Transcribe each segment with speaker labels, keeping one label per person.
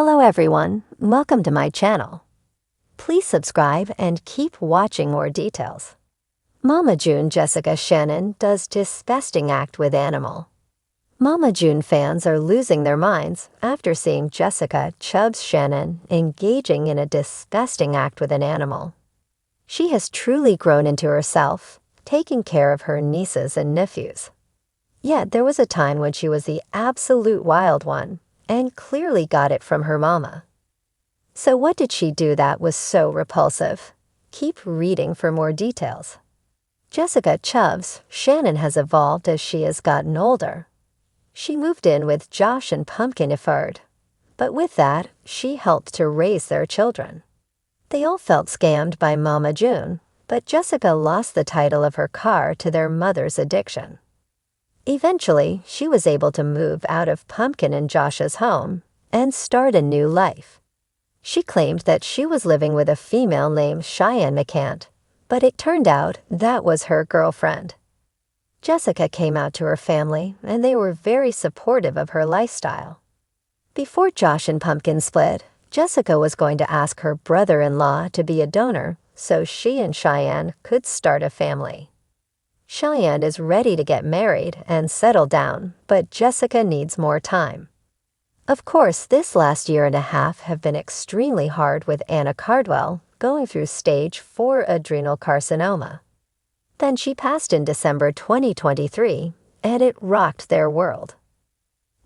Speaker 1: Hello everyone, welcome to my channel. Please subscribe and keep watching more details. Mama June Jessica Shannon does disgusting act with animal. Mama June fans are losing their minds after seeing Jessica Chubbs Shannon engaging in a disgusting act with an animal. She has truly grown into herself, taking care of her nieces and nephews. Yet there was a time when she was the absolute wild one, and clearly got it from her mama. So what did she do that was so repulsive? Keep reading for more details. Jessica Chubbs Shannon has evolved as she has gotten older. She moved in with Josh and Pumpkin Effard, but with that, she helped to raise their children. They all felt scammed by Mama June, but Jessica lost the title of her car to their mother's addiction. Eventually, she was able to move out of Pumpkin and Josh's home and start a new life. She claimed that she was living with a female named Shannon McCant, but it turned out that was her girlfriend. Jessica came out to her family, and they were very supportive of her lifestyle. Before Josh and Pumpkin split, Jessica was going to ask her brother-in-law to be a donor so she and Shannon could start a family. Shannon is ready to get married and settle down, but Jessica needs more time. Of course, this last year and a half have been extremely hard with Anna Cardwell going through stage 4 adrenal carcinoma. Then she passed in December 2023, and it rocked their world.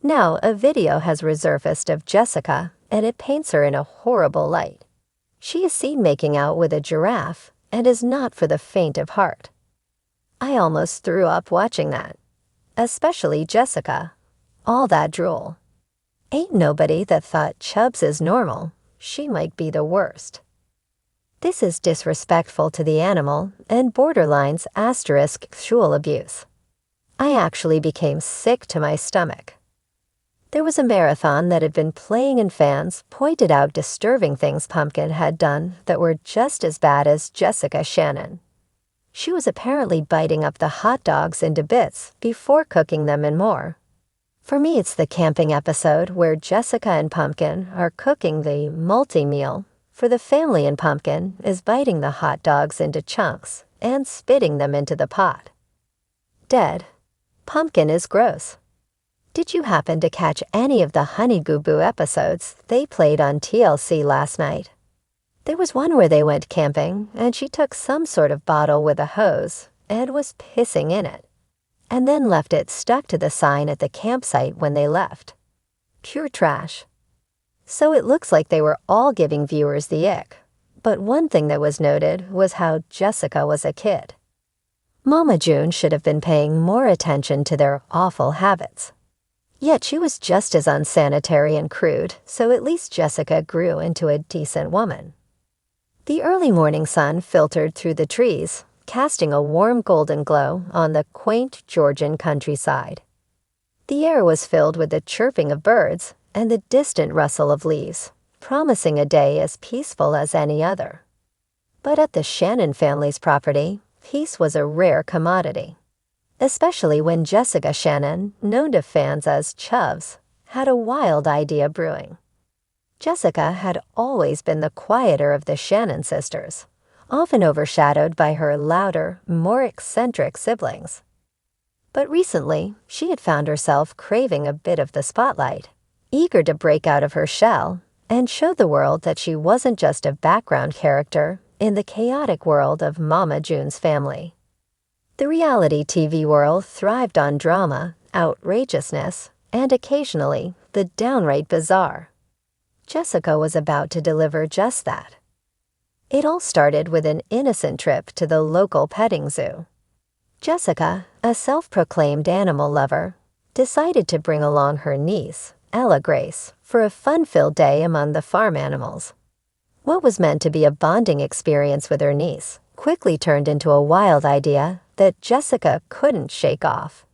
Speaker 1: Now, a video has resurfaced of Jessica, and it paints her in a horrible light. She is seen making out with a giraffe and is not for the faint of heart. I almost threw up watching that. Especially Jessica. All that drool. Ain't nobody that thought Chubbs is normal. She might be the worst. This is disrespectful to the animal and borderlines sexual abuse. I actually became sick to my stomach. There was a marathon that had been playing and fans pointed out disturbing things Pumpkin had done that were just as bad as Jessica Shannon. She was apparently biting up the hot dogs into bits before cooking them and more. For me, it's the camping episode where Jessica and Pumpkin are cooking the multi-meal for the family, and Pumpkin is biting the hot dogs into chunks and spitting them into the pot. Dead. Pumpkin is gross. Did you happen to catch any of the Honey Goo Boo episodes they played on TLC last night? There was one where they went camping, and she took some sort of bottle with a hose and was pissing in it, and then left it stuck to the sign at the campsite when they left. Pure trash. So it looks like they were all giving viewers the ick, but one thing that was noted was how Jessica was a kid. Mama June should have been paying more attention to their awful habits. Yet she was just as unsanitary and crude, so at least Jessica grew into a decent woman. The early morning sun filtered through the trees, casting a warm golden glow on the quaint Georgian countryside. The air was filled with the chirping of birds and the distant rustle of leaves, promising a day as peaceful as any other. But at the Shannon family's property, peace was a rare commodity, especially when Jessica Shannon, known to fans as Chubbs, had a wild idea brewing. Jessica had always been the quieter of the Shannon sisters, often overshadowed by her louder, more eccentric siblings. But recently, she had found herself craving a bit of the spotlight, eager to break out of her shell and show the world that she wasn't just a background character in the chaotic world of Mama June's family. The reality TV world thrived on drama, outrageousness, and occasionally the downright bizarre. Jessica was about to deliver just that. It all started with an innocent trip to the local petting zoo. Jessica, a self-proclaimed animal lover, decided to bring along her niece, Ella Grace, for a fun-filled day among the farm animals. What was meant to be a bonding experience with her niece quickly turned into a wild idea that Jessica couldn't shake off.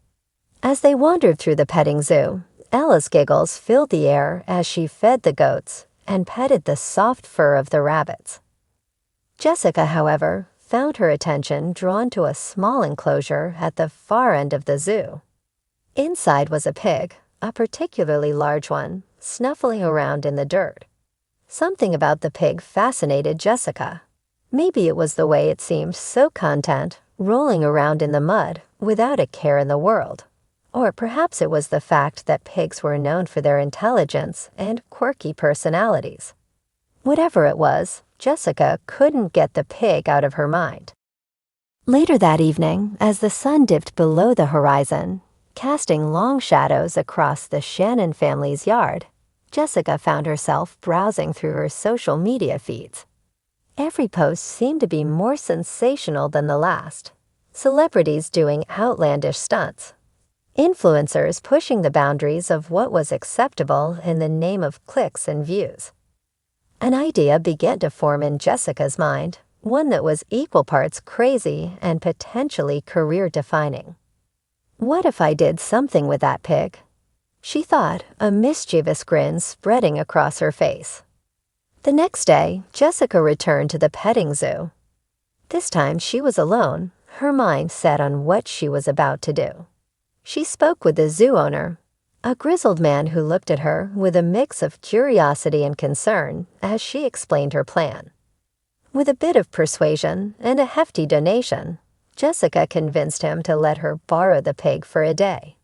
Speaker 1: As they wandered through the petting zoo, Ella's giggles filled the air as she fed the goats and petted the soft fur of the rabbits. Jessica, however, found her attention drawn to a small enclosure at the far end of the zoo. Inside was a pig, a particularly large one, snuffling around in the dirt. Something about the pig fascinated Jessica. Maybe it was the way it seemed so content, rolling around in the mud without a care in the world. Or perhaps it was the fact that pigs were known for their intelligence and quirky personalities. Whatever it was, Jessica couldn't get the pig out of her mind. Later that evening, as the sun dipped below the horizon, casting long shadows across the Shannon family's yard, Jessica found herself browsing through her social media feeds. Every post seemed to be more sensational than the last. Celebrities doing outlandish stunts. Influencers pushing the boundaries of what was acceptable in the name of clicks and views. An idea began to form in Jessica's mind, one that was equal parts crazy and potentially career-defining. What if I did something with that pig? She thought, a mischievous grin spreading across her face. The next day, Jessica returned to the petting zoo. This time she was alone, her mind set on what she was about to do. She spoke with the zoo owner, a grizzled man who looked at her with a mix of curiosity and concern as she explained her plan. With a bit of persuasion and a hefty donation, Jessica convinced him to let her borrow the pig for a day.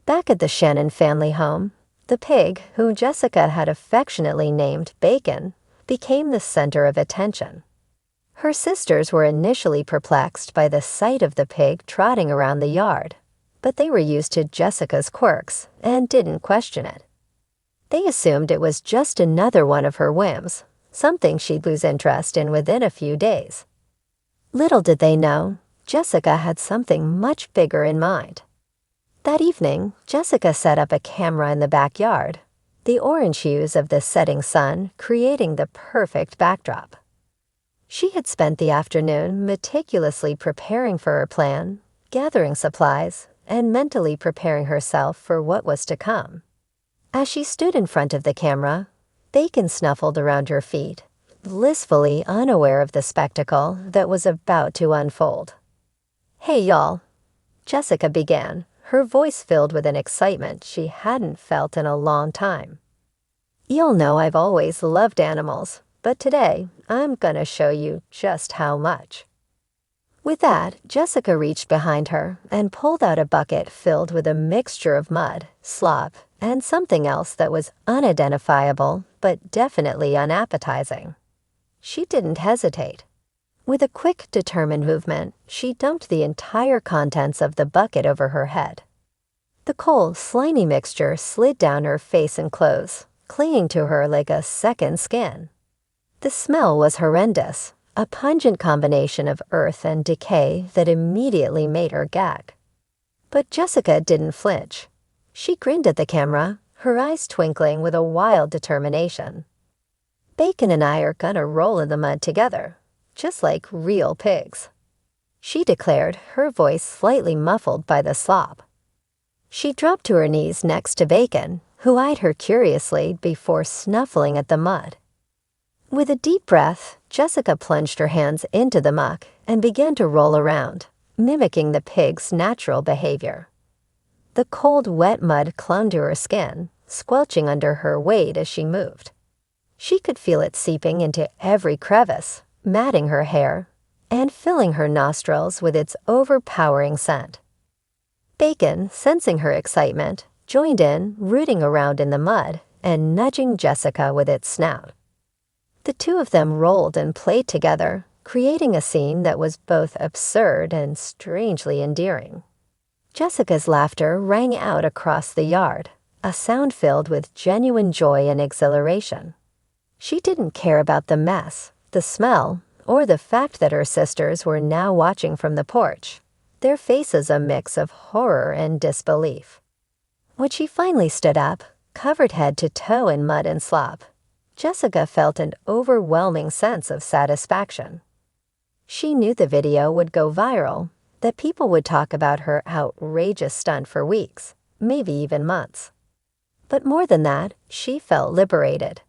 Speaker 1: Back at the Shannon family home, the pig, who Jessica had affectionately named Bacon, became the center of attention. Her sisters were initially perplexed by the sight of the pig trotting around the yard, but they were used to Jessica's quirks and didn't question it. They assumed it was just another one of her whims, something she'd lose interest in within a few days. Little did they know, Jessica had something much bigger in mind. That evening, Jessica set up a camera in the backyard, the orange hues of the setting sun creating the perfect backdrop. She had spent the afternoon meticulously preparing for her plan, gathering supplies, and mentally preparing herself for what was to come. As she stood in front of the camera, Bacon snuffled around her feet, blissfully unaware of the spectacle that was about to unfold. "Hey, y'all," Jessica began, her voice filled with an excitement she hadn't felt in a long time. "You'll know I've always loved animals, but today I'm gonna show you just how much." With that, Jessica reached behind her and pulled out a bucket filled with a mixture of mud, slop, and something else that was unidentifiable but definitely unappetizing. She didn't hesitate. With a quick, determined movement, she dumped the entire contents of the bucket over her head. The cold, slimy mixture slid down her face and clothes, clinging to her like a second skin. The smell was horrendous, a pungent combination of earth and decay that immediately made her gag. But Jessica didn't flinch. She grinned at the camera, her eyes twinkling with a wild determination. "Bacon and I are gonna roll in the mud together, just like real pigs," she declared, her voice slightly muffled by the slop. She dropped to her knees next to Bacon, who eyed her curiously before snuffling at the mud. With a deep breath, Jessica plunged her hands into the muck and began to roll around, mimicking the pig's natural behavior. The cold, wet mud clung to her skin, squelching under her weight as she moved. She could feel it seeping into every crevice, matting her hair, and filling her nostrils with its overpowering scent. Bacon, sensing her excitement, joined in, rooting around in the mud and nudging Jessica with its snout. The two of them rolled and played together, creating a scene that was both absurd and strangely endearing. Jessica's laughter rang out across the yard, a sound filled with genuine joy and exhilaration. She didn't care about the mess, the smell, or the fact that her sisters were now watching from the porch, their faces a mix of horror and disbelief. When she finally stood up, covered head to toe in mud and slop, Jessica felt an overwhelming sense of satisfaction. She knew the video would go viral, that people would talk about her outrageous stunt for weeks, maybe even months. But more than that, she felt liberated.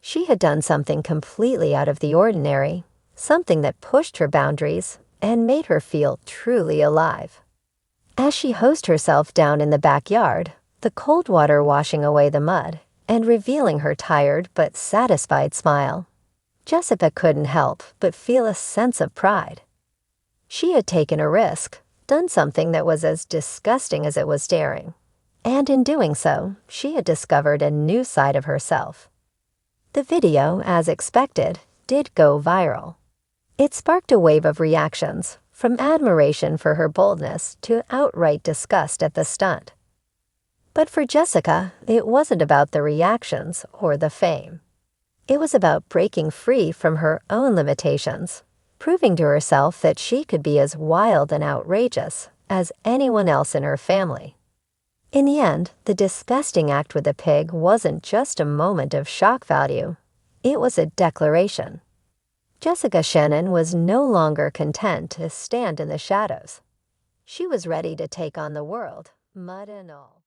Speaker 1: She had done something completely out of the ordinary, something that pushed her boundaries and made her feel truly alive. As she hosed herself down in the backyard, the cold water washing away the mud and revealing her tired but satisfied smile. Jessica couldn't help but feel a sense of pride. She had taken a risk, done something that was as disgusting as it was daring, and in doing so, she had discovered a new side of herself. The video, as expected, did go viral. It sparked a wave of reactions, from admiration for her boldness to outright disgust at the stunt. But for Jessica, it wasn't about the reactions or the fame. It was about breaking free from her own limitations, proving to herself that she could be as wild and outrageous as anyone else in her family. In the end, the disgusting act with the pig wasn't just a moment of shock value. It was a declaration. Jessica Shannon was no longer content to stand in the shadows. She was ready to take on the world, mud and all.